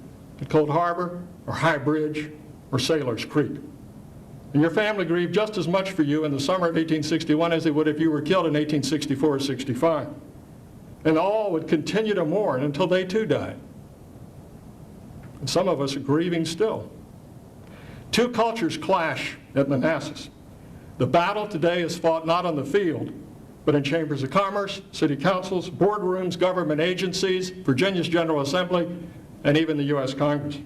at Cold Harbor, or High Bridge, or Sailor's Creek. And your family grieved just as much for you in the summer of 1861 as they would if you were killed in 1864 or 65. And all would continue to mourn until they too died. And some of us are grieving still. Two cultures clash at Manassas. The battle today is fought not on the field, but in chambers of commerce, city councils, boardrooms, government agencies, Virginia's General Assembly, and even the U.S. Congress.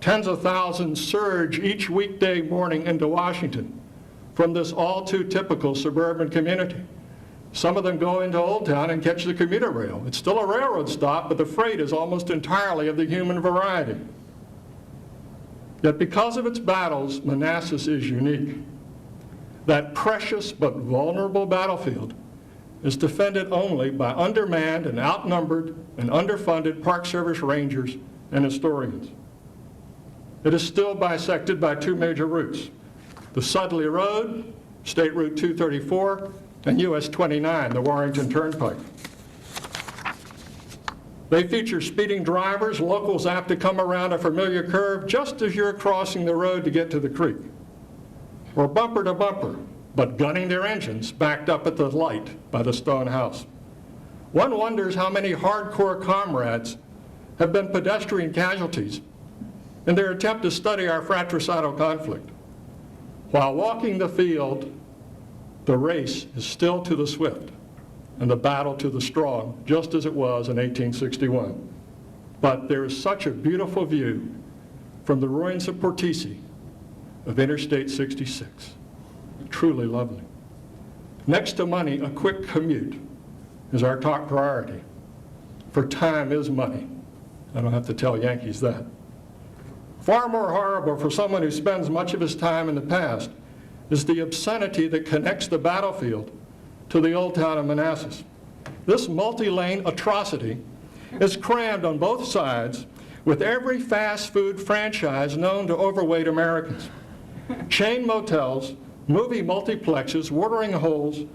Tens of thousands surge each weekday morning into Washington from this all too typical suburban community. Some of them go into Old Town and catch the commuter rail. It's still a railroad stop, but the freight is almost entirely of the human variety. Yet because of its battles, Manassas is unique. That precious but vulnerable battlefield is defended only by undermanned and outnumbered and underfunded Park Service rangers and historians. It is still bisected by two major routes, the Sudley Road, State Route 234, and US 29, the Warrington Turnpike. They feature speeding drivers, locals apt to come around a familiar curve just as you're crossing the road to get to the creek, or bumper to bumper, but gunning their engines backed up at the light by the stone house. One wonders how many hardcore comrades have been pedestrian casualties in their attempt to study our fratricidal conflict. While walking the field, the race is still to the swift and the battle to the strong, just as it was in 1861. But there is such a beautiful view from the ruins of Portici of Interstate 66. Truly lovely. Next to money, a quick commute is our top priority. For time is money. I don't have to tell Yankees that. Far more horrible for someone who spends much of his time in the past is the obscenity that connects the battlefield to the old town of Manassas. This multi-lane atrocity is crammed on both sides with every fast food franchise known to overweight Americans. Chain motels, movie multiplexes, watering holes,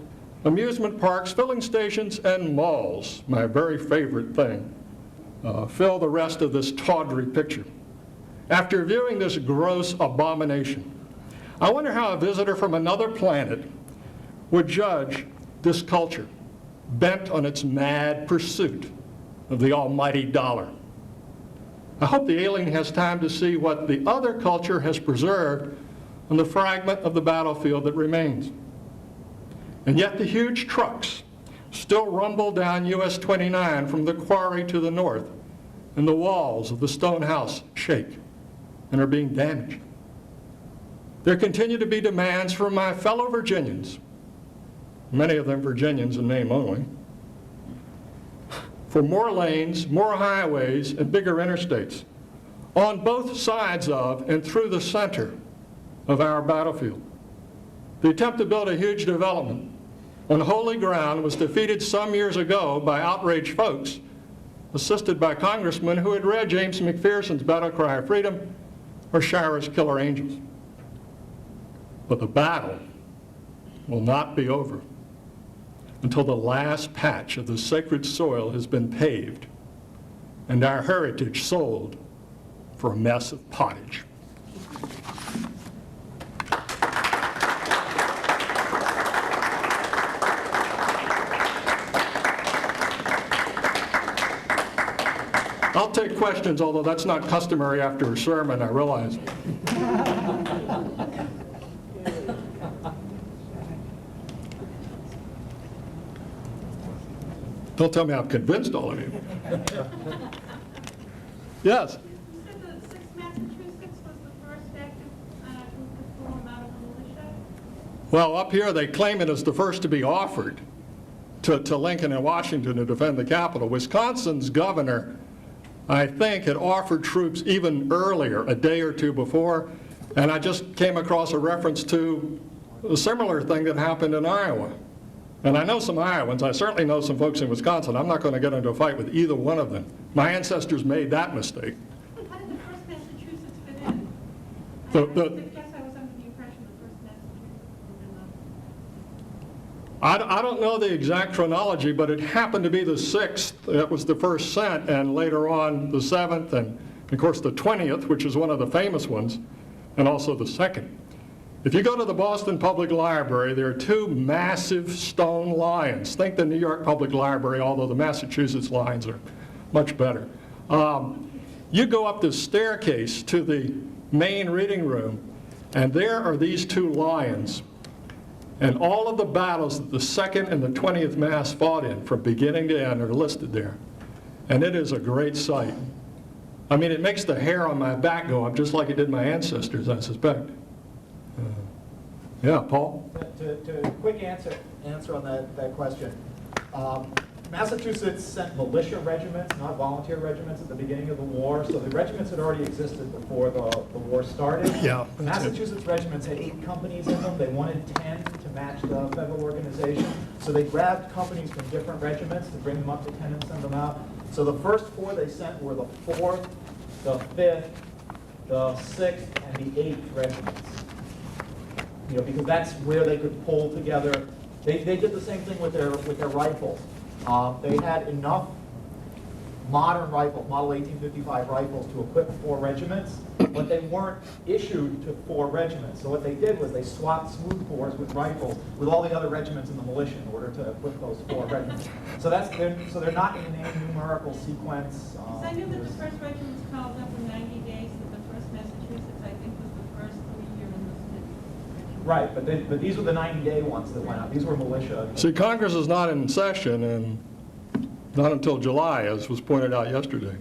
amusement parks, filling stations, and malls, my very favorite thing, fill the rest of this tawdry picture. After viewing this gross abomination, I wonder how a visitor from another planet would judge this culture bent on its mad pursuit of the almighty dollar. I hope the alien has time to see what the other culture has preserved on the fragment of the battlefield that remains. And yet the huge trucks still rumble down US 29 from the quarry to the north, and the walls of the stone house shake and are being damaged. There continue to be demands from my fellow Virginians, many of them Virginians in name only, for more lanes, more highways, and bigger interstates on both sides of and through the center of our battlefield. The attempt to build a huge development on holy ground was defeated some years ago by outraged folks, assisted by congressmen who had read James McPherson's Battle Cry of Freedom or Shira's Killer Angels. But the battle will not be over until the last patch of the sacred soil has been paved and our heritage sold for a mess of pottage. I'll take questions, although that's not customary after a sermon, I realize. Don't tell me I've convinced all of you. Yes? You said that Massachusetts was the first active group to form out of the militia? Well, up here they claim it is the first to be offered to Lincoln and Washington to defend the Capitol. Wisconsin's governor I think, had offered troops even earlier, a day or two before, and I just came across a reference to a similar thing that happened in Iowa. And I know some Iowans. I certainly know some folks in Wisconsin. I'm not going to get into a fight with either one of them. My ancestors made that mistake. How did the first Massachusetts fit in? The- I guess I was under the impression the first Massachusetts was in I don't know the exact chronology, but it happened to be the 6th. That was the first sent, and later on the 7th, and of course the 20th, which is one of the famous ones, and also the 2nd. If you go to the Boston Public Library, there are 2 massive stone lions. Think the New York Public Library, although the Massachusetts lions are much better. You go up this staircase to the main reading room, and there are these 2 lions. And all of the battles that the 2nd and the 20th Mass fought in, from beginning to end, are listed there. And it is a great sight. I mean, it makes the hair on my back go up, just like it did my ancestors, I suspect. Yeah, Paul? To quick answer on that question. Massachusetts sent militia regiments, not volunteer regiments, at the beginning of the war. So the regiments had already existed before the war started. Yeah. Massachusetts regiments had 8 companies in them. They wanted 10 to match the federal organization. So they grabbed companies from different regiments to bring them up to 10 and send them out. So the first 4 they sent were the 4th, the 5th, the 6th, and the 8th regiments. You know, because that's where they could pull together. They did the same thing with their rifles. They had enough modern rifles, Model 1855 rifles, to equip 4 regiments, but they weren't issued to 4 regiments. So what they did was they swapped smoothbores with rifles with all the other regiments in the militia in order to equip those 4 regiments. So they're not in any numerical sequence. Because I knew that the first regiment was called up in 90 days, that the first Massachusetts, I think, was the first 3-year enlisted regiment. Right, but these were the 90-day ones that went out. These were militia. See, Congress is not in session, and not until July, as was pointed out yesterday.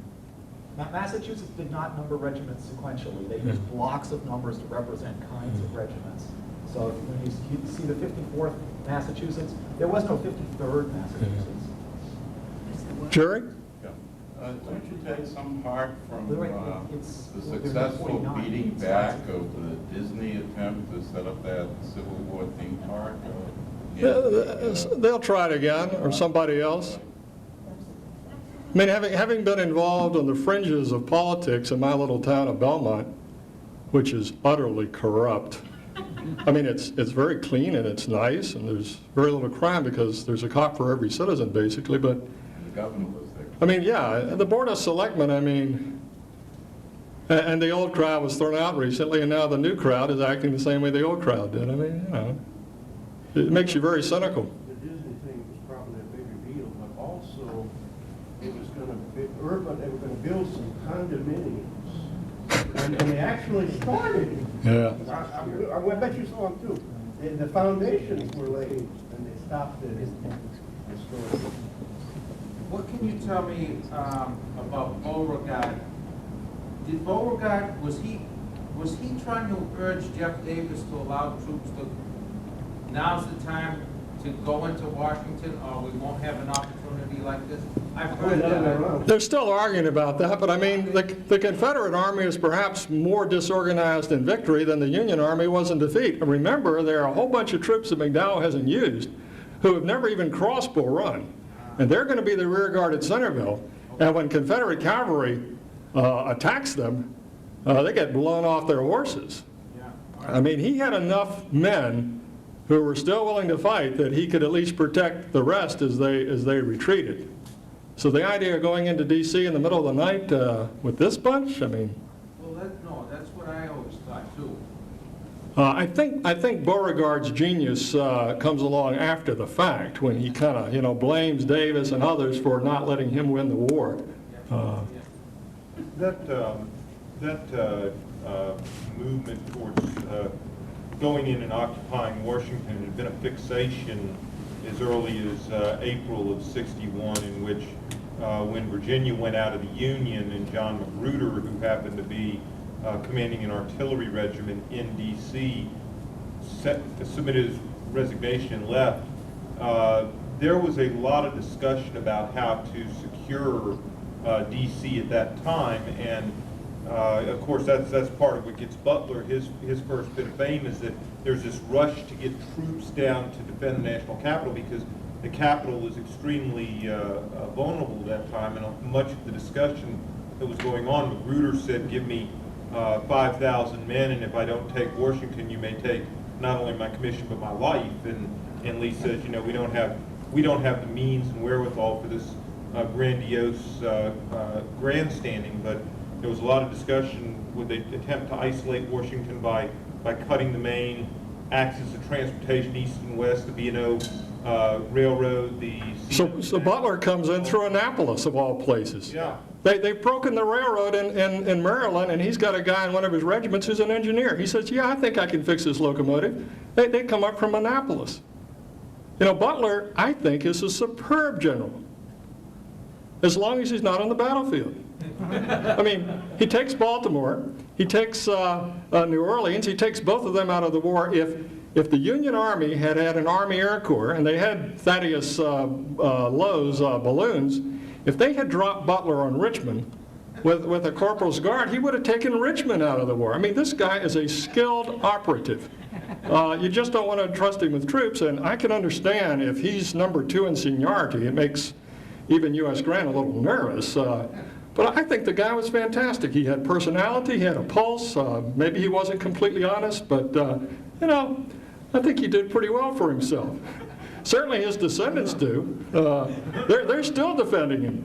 Massachusetts did not number regiments sequentially. They used blocks of numbers to represent kinds of regiments. So when you see the 54th Massachusetts, there was no 53rd Massachusetts. Jerry? Don't you take some heart from the There's successful 49. beating back of the Disney attempt to set up that Civil War theme park? They'll try it again, or somebody else. I mean, having been involved on the fringes of politics in my little town of Belmont, which is utterly corrupt. I mean, it's very clean and it's nice, and there's very little crime because there's a cop for every citizen, basically, but The governor was there. I mean, yeah, the Board of Selectmen, I mean, and the old crowd was thrown out recently, and now the new crowd is acting the same way the old crowd did. I mean, you know, it makes you very cynical. The Disney thing was probably a bigger deal, but also it was going to be urban, they were going to build some condominiums. And they actually started it. Yeah. I bet you saw them too. The foundations were laid and they stopped the story. What can you tell me about Beauregard? Did Beauregard, was he trying to urge Jeff Davis to allow troops to, now's the time to go into Washington, or we won't have an opportunity like this? I've heard that. They're still arguing about that, but I mean, the Confederate Army is perhaps more disorganized in victory than the Union Army was in defeat. And remember, there are a whole bunch of troops that McDowell hasn't used who have never even crossed Bull Run. And they're going to be the rear guard at Centerville. And when Confederate cavalry attacks them, they get blown off their horses. I mean, he had enough men who were still willing to fight that he could at least protect the rest as they retreated. So the idea of going into D.C. in the middle of the night with this bunch, I mean... Well, that's what I always thought, too. I think Beauregard's genius comes along after the fact, when he kind of, blames Davis and others for not letting him win the war. That movement towards going in and occupying Washington had been a fixation as early as April of '61, in which when Virginia went out of the Union and John Magruder, who happened to be commanding an artillery regiment in D.C., submitted his resignation and left, there was a lot of discussion about how to secure DC at that time. And of course, that's part of what gets Butler his first bit of fame, is that there's this rush to get troops down to defend the national capital, because the capital was extremely vulnerable at that time, and much of the discussion that was going on, Magruder said, give me 5,000 men, and if I don't take Washington, you may take not only my commission but my life. And Lee says, you know, we don't have the means and wherewithal for this grandiose grandstanding. But there was a lot of discussion. Would they attempt to isolate Washington by cutting the main axis of transportation east and west, the B&O Railroad, So Butler comes in through Annapolis, of all places. Yeah. They've broken the railroad in Maryland, and he's got a guy in one of his regiments who's an engineer. He says, yeah, I think I can fix this locomotive. They come up from Annapolis. You know, Butler, I think, is a superb general, as long as he's not on the battlefield. I mean, he takes Baltimore, he takes New Orleans, he takes both of them out of the war. If the Union Army had an Army Air Corps, and they had Thaddeus Lowe's balloons, if they had dropped Butler on Richmond with a corporal's guard, he would have taken Richmond out of the war. I mean, this guy is a skilled operative. You just don't want to trust him with troops, and I can understand if he's number 2 in seniority, it makes even U.S. Grant a little nervous. But I think the guy was fantastic. He had personality, he had a pulse. Maybe he wasn't completely honest, but you know, I think he did pretty well for himself. Certainly his descendants do. They're still defending him.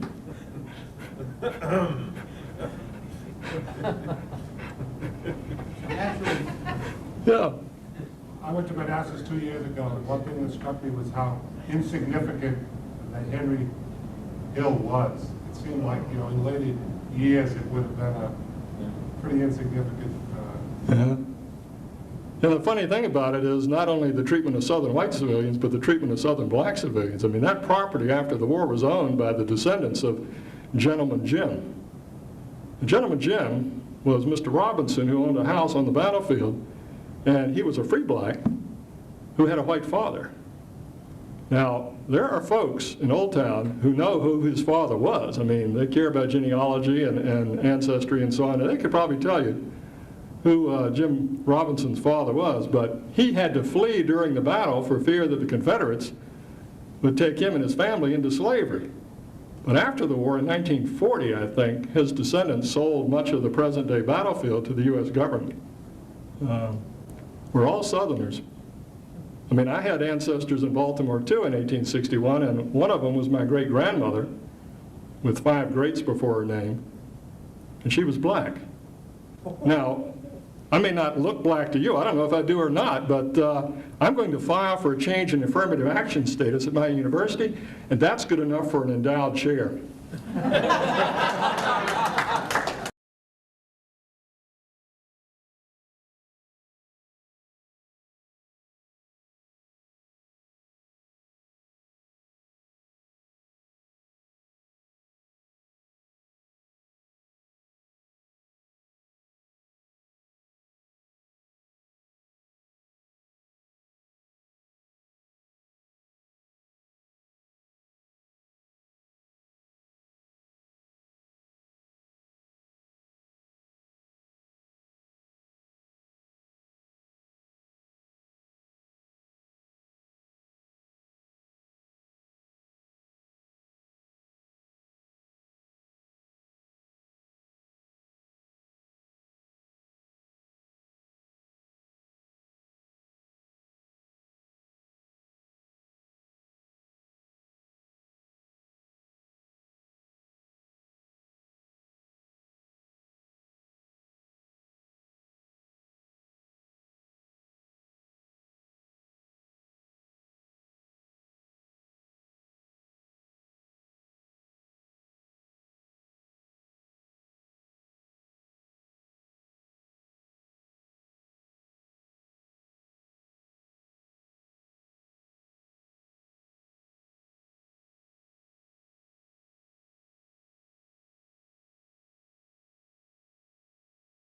Yeah. I went to Manassas 2 years ago, and one thing that struck me was how insignificant that Henry Hill was. It seemed like, you know, in later years it would have been a pretty insignificant. Yeah. And the funny thing about it is not only the treatment of Southern white civilians, but the treatment of Southern black civilians. I mean, that property after the war was owned by the descendants of Gentleman Jim. And Gentleman Jim was Mr. Robinson, who owned a house on the battlefield, and he was a free black who had a white father. Now, there are folks in Old Town who know who his father was. I mean, they care about genealogy and ancestry and so on, and they could probably tell you who Jim Robinson's father was, but he had to flee during the battle for fear that the Confederates would take him and his family into slavery. But after the war in 1940, I think, his descendants sold much of the present-day battlefield to the U.S. government. We're all Southerners. I mean, I had ancestors in Baltimore, too, in 1861, and one of them was my great-grandmother, with 5 greats before her name, and she was black. Now, I may not look black to you, I don't know if I do or not, but I'm going to file for a change in affirmative action status at my university, and that's good enough for an endowed chair.